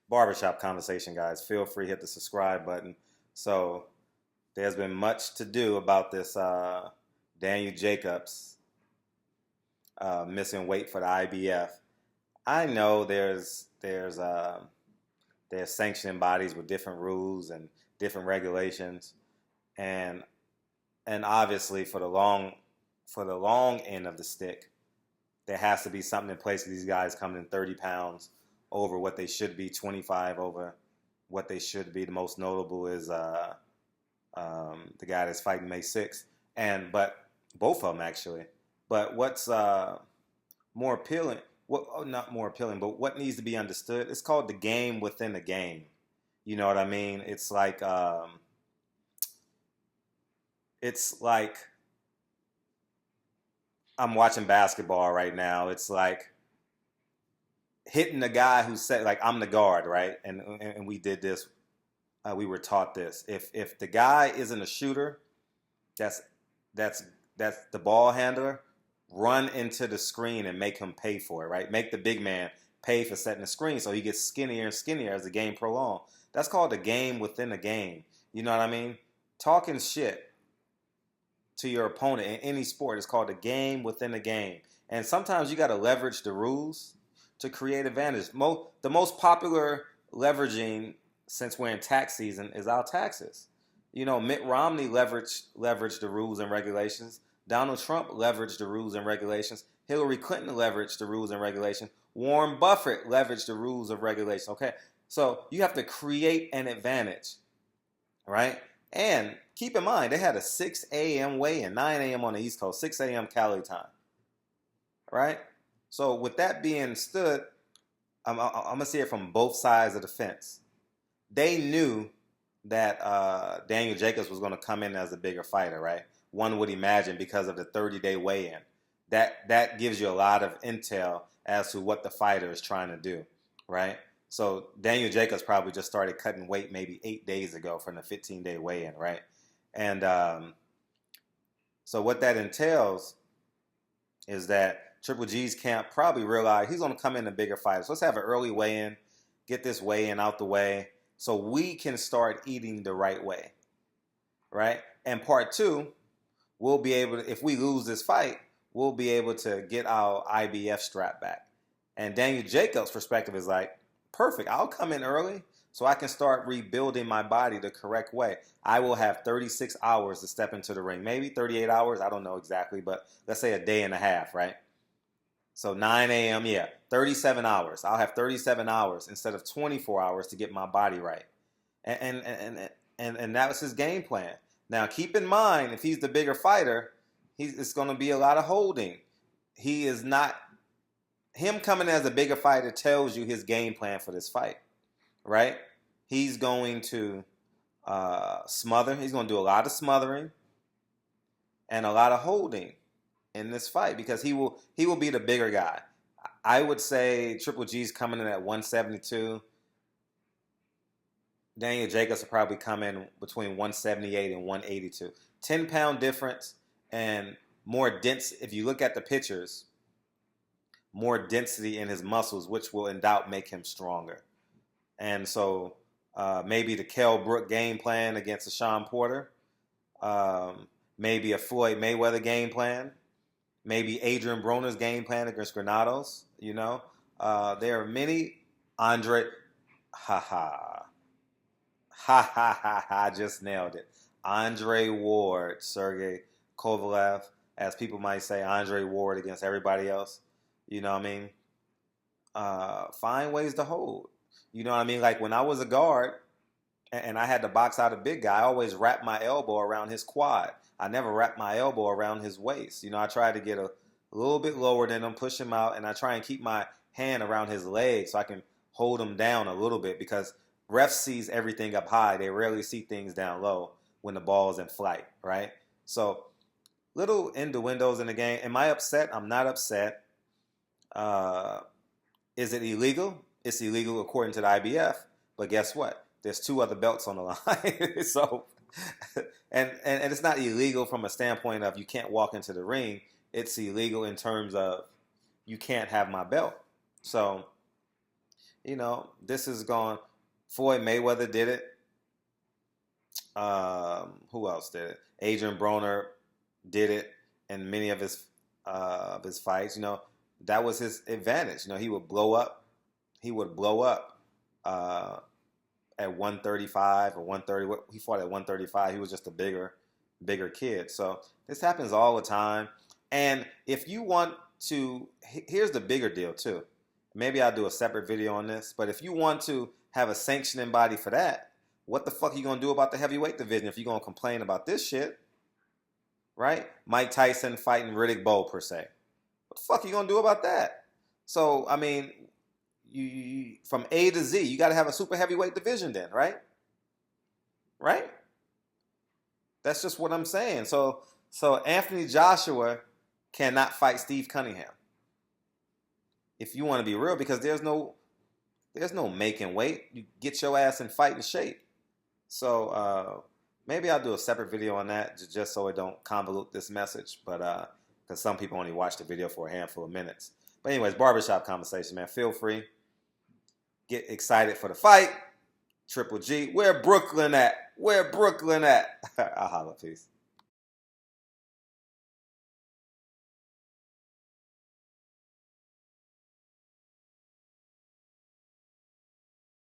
barbershop conversation, guys. Feel free, hit the subscribe button. So there's been much to do about this Daniel Jacobs missing weight for the IBF. I know there's sanctioning bodies with different rules and different regulations, and obviously for the long end of the stick, there has to be something in place for these guys coming in 30 pounds over what they should be, 25 over what they should be. The most notable is the guy that's fighting May 6th, but both of them actually. But what's more appealing? Not more appealing, but what needs to be understood? It's called the game within the game. You know what I mean? It's like I'm watching basketball right now. It's like hitting the guy who said, like, I'm the guard, right? And we did this. We were taught this. If the guy isn't a shooter, that's that's that's the ball handler. Run into the screen and make him pay for it, right? Make the big man pay for setting the screen so he gets skinnier and skinnier as the game prolongs. That's called the game within the game. You know what I mean? Talking shit to your opponent in any sport is called the game within the game. And sometimes you got to leverage the rules to create advantage. The most popular leveraging since we're in tax season is our taxes. You know, Mitt Romney leveraged the rules and regulations. Donald Trump leveraged the rules and regulations. Hillary Clinton leveraged the rules and regulations. Warren Buffett leveraged the rules of regulation. Okay, so you have to create an advantage, right? And keep in mind, they had a 6 a.m. weigh-in, 9 a.m. on the East Coast, 6 a.m. Cali time, right? So with that being stood, I'm going to see it from both sides of the fence. They knew that Daniel Jacobs was going to come in as a bigger fighter, right? One would imagine because of the 30-day weigh-in. That gives you a lot of intel as to what the fighter is trying to do, right? So Daniel Jacobs probably just started cutting weight maybe 8 days ago from the 15-day weigh-in, right? And so what that entails is that Triple G's camp probably realized he's going to come in a bigger fighter. So let's have an early weigh-in, get this weigh-in out the way so we can start eating the right way, right? And part two, we'll be able to, if we lose this fight, we'll be able to get our IBF strap back. And Daniel Jacobs' perspective is like, perfect, I'll come in early so I can start rebuilding my body the correct way. I will have 36 hours to step into the ring. Maybe 38 hours, I don't know exactly, but let's say a day and a half, right? So 9 a.m., 37 hours. I'll have 37 hours instead of 24 hours to get my body right. And that was his game plan. Now, keep in mind, if he's the bigger fighter, it's going to be a lot of holding. He is not. Him coming as a bigger fighter tells you his game plan for this fight, right? He's going to smother. He's going to do a lot of smothering and a lot of holding in this fight because he will be the bigger guy. I would say Triple G's coming in at 172. Daniel Jacobs will probably come in between 178 and 182. 10-pound difference and more dense. If you look at the pictures, more density in his muscles, which will in doubt make him stronger. And so maybe the Kell Brook game plan against a Sean Porter. Maybe a Floyd Mayweather game plan. Maybe Adrian Broner's game plan against Granados. You know, there are many. Andre, I just nailed it. Andre Ward, Sergey Kovalev, as people might say, Andre Ward against everybody else. You know what I mean? Find ways to hold. You know what I mean? Like when I was a guard and I had to box out a big guy, I always wrapped my elbow around his quad. I never wrapped my elbow around his waist. You know, I tried to get a little bit lower than him, push him out, and I try and keep my hand around his leg so I can hold him down a little bit because refs sees everything up high. They rarely see things down low when the ball is in flight, right? So little innuendos in the game. Am I upset? I'm not upset. Is it illegal? It's illegal according to the IBF. But guess what? There's 2 other belts on the line. So, and it's not illegal from a standpoint of you can't walk into the ring. It's illegal in terms of you can't have my belt. So this is going. Floyd Mayweather did it. Who else did it? Adrian Broner did it in many of his fights. That was his advantage. He would blow up. He would blow up at 135 or 130. He fought at 135. He was just a bigger kid. So this happens all the time. And if you want to, here's the bigger deal too. Maybe I'll do a separate video on this. But if you want to have a sanctioning body for that, what the fuck are you going to do about the heavyweight division if you're going to complain about this shit? Right? Mike Tyson fighting Riddick Bowe, per se. What the fuck are you going to do about that? So, I mean, you from A to Z, you got to have a super heavyweight division then, right? Right? That's just what I'm saying. So Anthony Joshua cannot fight Steve Cunningham. If you want to be real, because there's no making weight. You get your ass in fighting shape. So maybe I'll do a separate video on that just so it don't convolute this message. But because some people only watch the video for a handful of minutes. But anyways, barbershop conversation, man. Feel free. Get excited for the fight. Triple G. Where Brooklyn at? Where Brooklyn at? I'll holla. Peace.